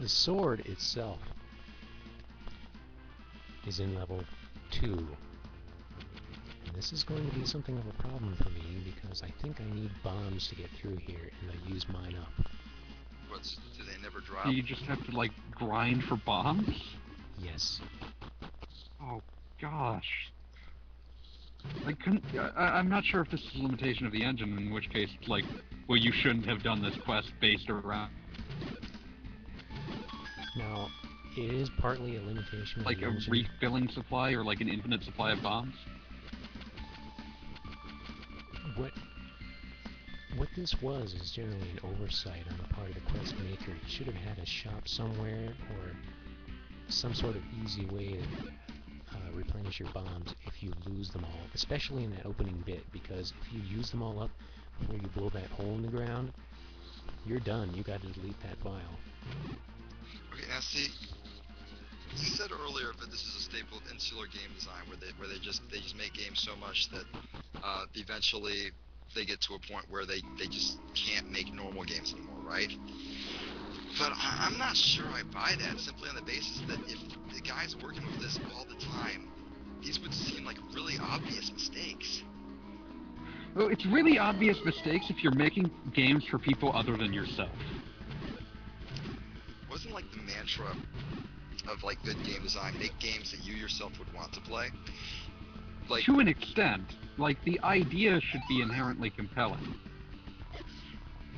The sword itself is in level 2. And this is going to be something of a problem for me because I think I need bombs to get through here, and I use mine up. Do they never drop? Do you just have to, like, grind for bombs? Yes. Oh, gosh. I'm not sure if this is a limitation of the engine, in which case, like, well, you shouldn't have done this quest based around... Now, it is partly a limitation of like the a engine. refilling supply, or like an infinite supply of bombs? What this was is generally an oversight on the part of the quest maker. He should have had a shop somewhere, or some sort of easy way to replenish your bombs if you lose them all, especially in that opening bit, because if you use them all up before you blow that hole in the ground, you're done. You got to delete that file. Okay, now see, you said earlier that this is a staple of insular game design, where they just make games so much that eventually they get to a point where they just can't make normal games anymore, right? But I'm not sure I buy that, simply on the basis that if the guy's working with this all the time, these would seem like really obvious mistakes. Well, it's really obvious mistakes if you're making games for people other than yourself. Wasn't like the mantra of like good game design, make games that you yourself would want to play? Like, to an extent, like, the idea should be inherently compelling.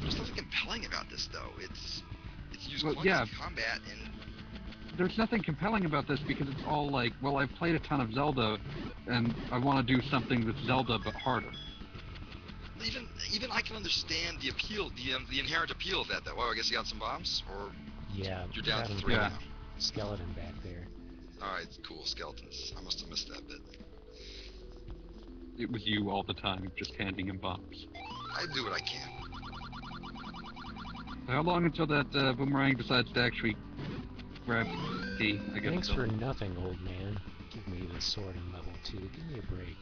There's nothing compelling about this, though. It's used combat, and there's nothing compelling about this because it's all like, well, I've played a ton of Zelda, and I want to do something that's Zelda but harder. Even I can understand the appeal, the inherent appeal of that. Though, I guess you got some bombs, or yeah, you're down to 3 now. Skeleton back there. All right, cool, skeletons. I must have missed that bit. It was you all the time, just handing him bombs. I do what I can. How long until that boomerang decides to actually grab T? I guess. Thanks for nothing, old man. Give me the sword in level 2. Give me a break.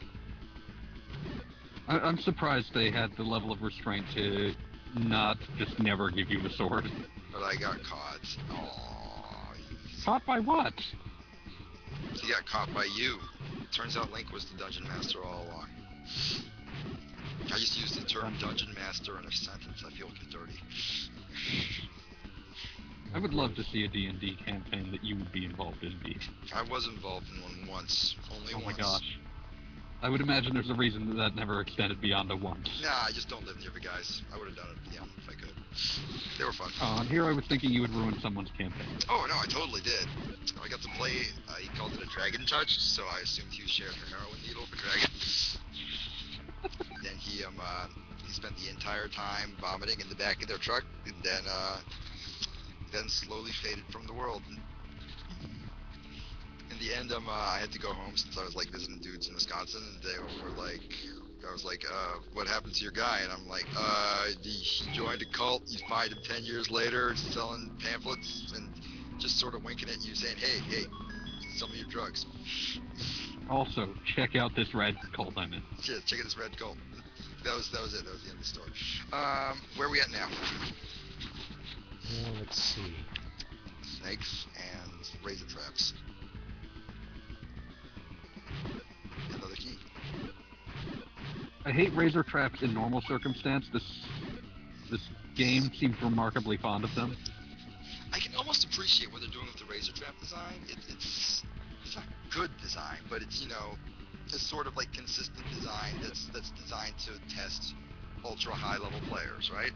I'm surprised they had the level of restraint to not just never give you the sword. But I got caught. Aww. Caught by what? He got caught by you. Turns out Link was the dungeon master all along. I just used the term dungeon master in a sentence. I feel dirty. I would love to see a D&D campaign that you would be involved in, Pete. I was involved in one once. Only once. Oh my gosh. I would imagine there's a reason that never extended beyond a once. Nah, I just don't live near the guys. I would have done it beyond if I could. They were fun. And here I was thinking you would ruin someone's campaign. Oh, no, I totally did. I got to play, he called it a dragon touch, so I assumed he was sharing a heroin needle with dragon. Then he spent the entire time vomiting in the back of their truck, and then slowly faded from the world. In the end, I had to go home since I was like visiting dudes in Wisconsin, and they were like, I was like, what happened to your guy? And I'm like, he joined a cult. You find him 10 years later selling pamphlets and just sort of winking at you, saying, hey, some of your drugs. Also, check out this red cult I'm in. Yeah, check out this red cult. That was it. That was the end of the story. Where are we at now? Well, let's see. Snakes and razor traps. Another key. I hate razor traps in normal circumstance. This game seems remarkably fond of them. I can almost appreciate what they're doing with the razor trap design. It's not good design, but it's, it's sort of like consistent design that's designed to test ultra high level players, right?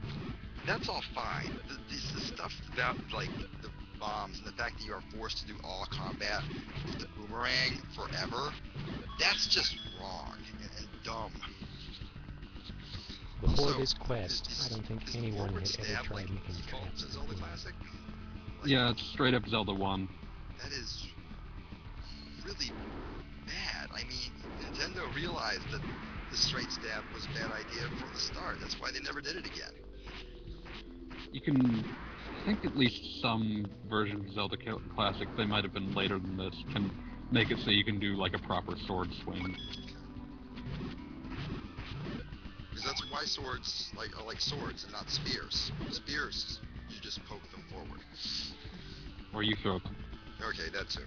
That's all fine. The stuff about like the bombs and the fact that you are forced to do all combat with the boomerang forever, that's just wrong and dumb. Before this quest, I don't think anyone had ever tried making traps. Zelda Classic? Yeah, it's straight up Zelda 1. That is really bad. I mean, Nintendo realized that the straight stab was a bad idea from the start. That's why they never did it again. You can think at least some version of Zelda Classic, they might have been later than this, can make it so you can do like a proper sword swing. Because that's why swords are like swords and not spears. Spears, you just poke them forward. Or you throw them. Okay, that too.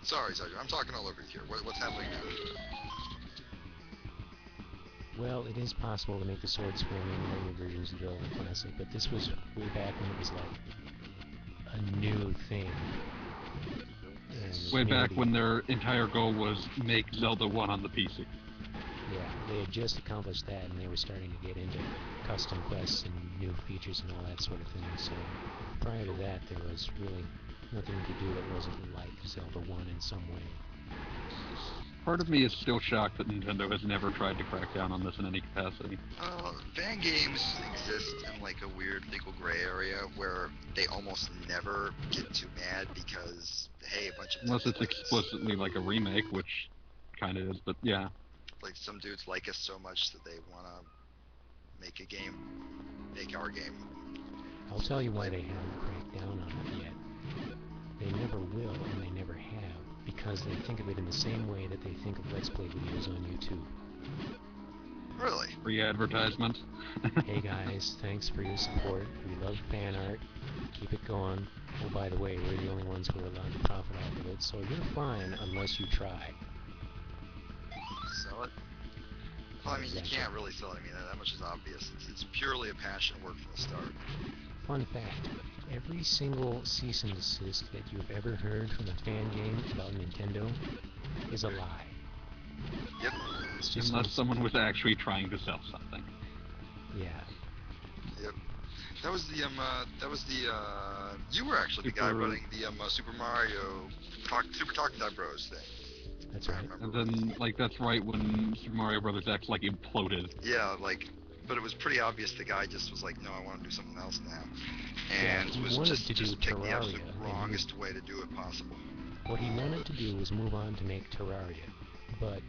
Sorry, Zaidyer, I'm talking all over you here. What's happening now? Well, it is possible to make the sword swing in later versions of Zelda Classic, but this was way back when it was like a new thing. And Way back community- when their entire goal was make Zelda 1 on the PC. Yeah, they had just accomplished that, and they were starting to get into custom quests and new features and all that sort of thing. So prior to that, there was really nothing you could do that wasn't like Zelda 1 in some way. Part of me is still shocked that Nintendo has never tried to crack down on this in any capacity. Fan games exist in like a weird legal gray area where they almost never get too mad because, hey, a bunch of Unless it's dudes explicitly like a remake, which kind of is, but yeah. like some dudes like us so much that they want to make a game, make our game. I'll tell you why they haven't cracked down on it yet. They never will, and they never have, because they think of it in the same way that they think of Let's Play videos on YouTube. Really? Free advertisement. Hey guys, thanks for your support. We love fan art. Keep it going. Oh, by the way, we're the only ones who are allowed to profit off of it, so you're fine unless you try. Sell it? Well, I mean, you can't really sell it. I mean, that much is obvious. It's purely a passion work from the start. Fun fact, every single cease and desist that you've ever heard from a fan game about Nintendo is a lie. Yep. It's just Unless someone was actually trying to sell something. Yeah. Yep. That was the you were actually the guy running the Super Mario Super Talking Time Bros thing. That's I right. remember. And then, like, that's right when Super Mario Brothers X, like, imploded. Yeah, like, but it was pretty obvious the guy just was like, no, I want to do something else now, and he was wanted just to do picked the absolute Terraria, and wrongest way to do it possible. What he wanted to do was move on to make Terraria, but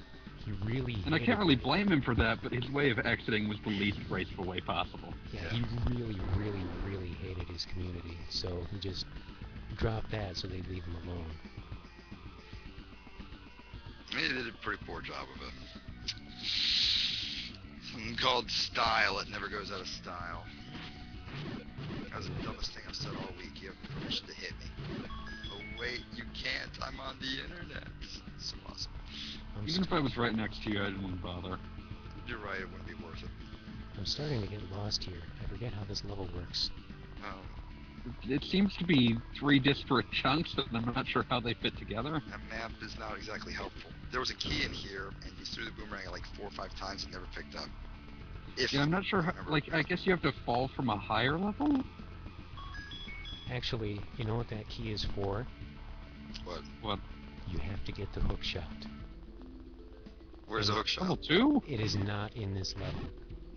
he really And I hated can't really blame him for that, but his way of exiting was the least graceful way possible. Yeah, he really, really, really hated his community, so he just dropped that so they'd leave him alone. He did a pretty poor job of it. Something called style. It never goes out of style. That was the dumbest thing I've said all week. You have permission to hit me. Oh wait, you can't. I'm on the internet. It's awesome. Even if I was right next to you, I wouldn't bother. You're right. It wouldn't be worth it. I'm starting to get lost here. I forget how this level works. It seems to be 3 disparate chunks, and I'm not sure how they fit together. That map is not exactly helpful. There was a key in here, and you threw the boomerang like 4 or 5 times and never picked up. Yeah, I'm not sure how, like, I guess you have to fall from a higher level? Actually, you know what that key is for? What? You have to get the hook shot. Where's the hook shot? Level 2? It is not in this level.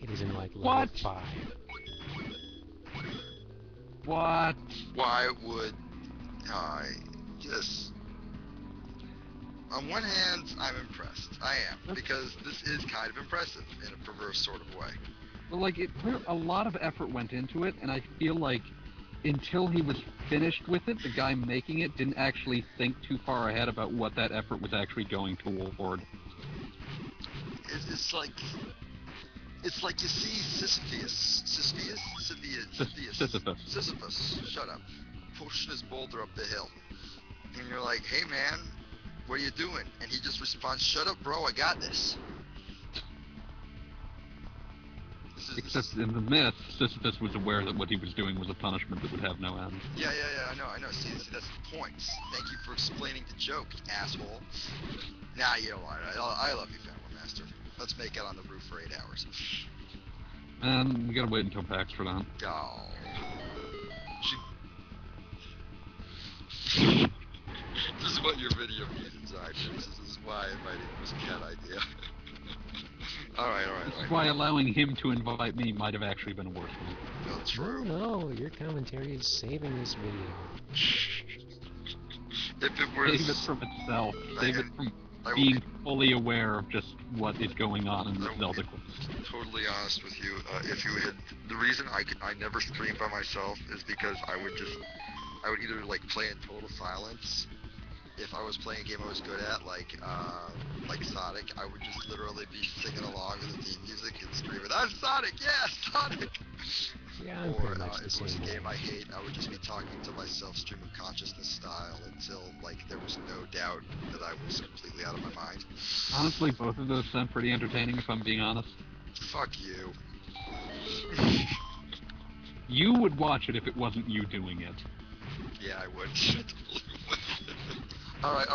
It is in like level What? 5. What? Why would I just... On one hand, I'm impressed. I am, because this is kind of impressive in a perverse sort of way. Well, like, a lot of effort went into it, and I feel like until he was finished with it, the guy making it didn't actually think too far ahead about what that effort was actually going toward. It's like you see Sisyphus, shut up, pushing his boulder up the hill, and you're like, hey man, what are you doing? And he just responds, shut up bro, I got this. Except in the myth, Sisyphus was aware that what he was doing was a punishment that would have no end. Yeah, I know. See, that's the point. Thank you for explaining the joke, asshole. Nah, you know what? I love you, Family Master. Let's make out on the roof for 8 hours. And we gotta wait until PAX for that. Oh. This is what your video needs, Zaidyer. This is why I invited you. It was a cat idea. Alright. This is why allowing him to invite me might have actually been a worse one. No, true. No, your commentary is saving this video. If it was... Save it from itself. Save it from being fully aware of just what is going on in the Zelda quest. Totally honest with you. If you had... The reason I never stream by myself is because I would either like play in total silence if I was playing a game I was good at, like Sonic, I would just literally be singing along with the theme music and screaming, "I'm Sonic, yeah, Sonic!" Yeah, I'm Or pretty much the if it was same a game way. I hate, I would just be talking to myself stream of consciousness style until there was no doubt that I was completely out of my mind. Honestly, both of those sound pretty entertaining, if I'm being honest. Fuck you. You would watch it if it wasn't you doing it. Yeah, I would. Alright.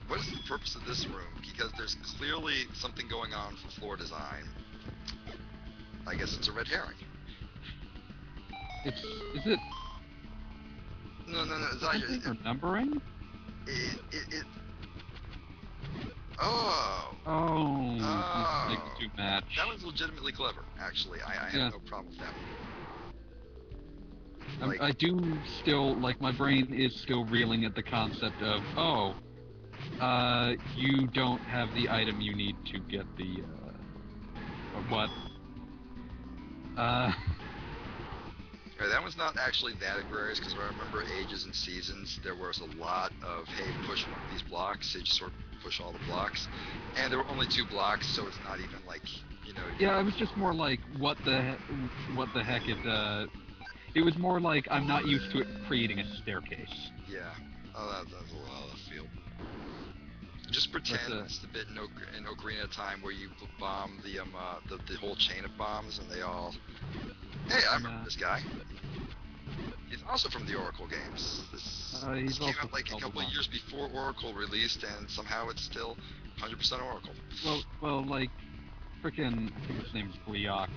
What is the purpose of this room? Because there's clearly something going on for floor design. I guess it's a red herring. Is it No, something or numbering? It. Oh. Oh, Oh. these things do match. That was legitimately clever, actually. I Yeah. have no problem with that one. I do still, my brain is still reeling at the concept of, you don't have the item you need to get the, what? That one's not actually that egregious, because I remember Ages and Seasons, there was a lot of, hey, push one of these blocks, so you just sort of push all the blocks, and there were only 2 blocks, so it's not even Yeah, it was just more like, what the heck it was more like, I'm not used to it creating a staircase. Yeah. Oh, that's a little out of left field. Just pretend it's the bit in Ocarina of Time where you bomb the whole chain of bombs, and they all... Hey, I remember this guy. He's also from the Oracle games. This came out a couple of years before Oracle released, and somehow it's still 100% Oracle. Well, frickin', I think his name's Gleok,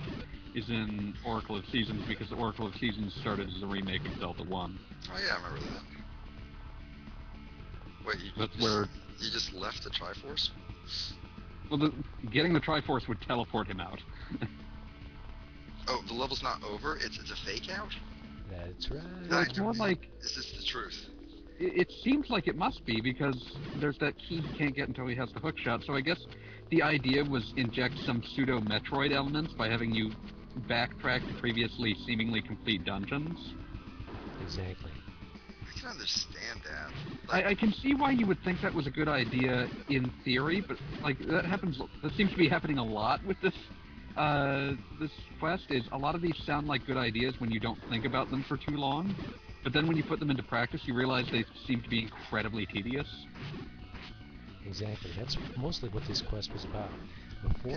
is in Oracle of Seasons because the Oracle of Seasons started as a remake of Delta 1. Oh yeah, I remember that. Wait, you just left the Triforce? Well, getting the Triforce would teleport him out. Oh, the level's not over? It's a fake out? That's right. No, it's more like... Is this the truth? It seems like it must be, because there's that key he can't get until he has the hookshot, so I guess the idea was inject some pseudo-Metroid elements by having you backtrack to previously seemingly complete dungeons. Exactly. I can understand that. I can see why you would think that was a good idea in theory, but that seems to be happening a lot with this quest. Is a lot of these sound like good ideas when you don't think about them for too long, but then when you put them into practice, you realize they seem to be incredibly tedious. Exactly. That's mostly what this quest was about. Before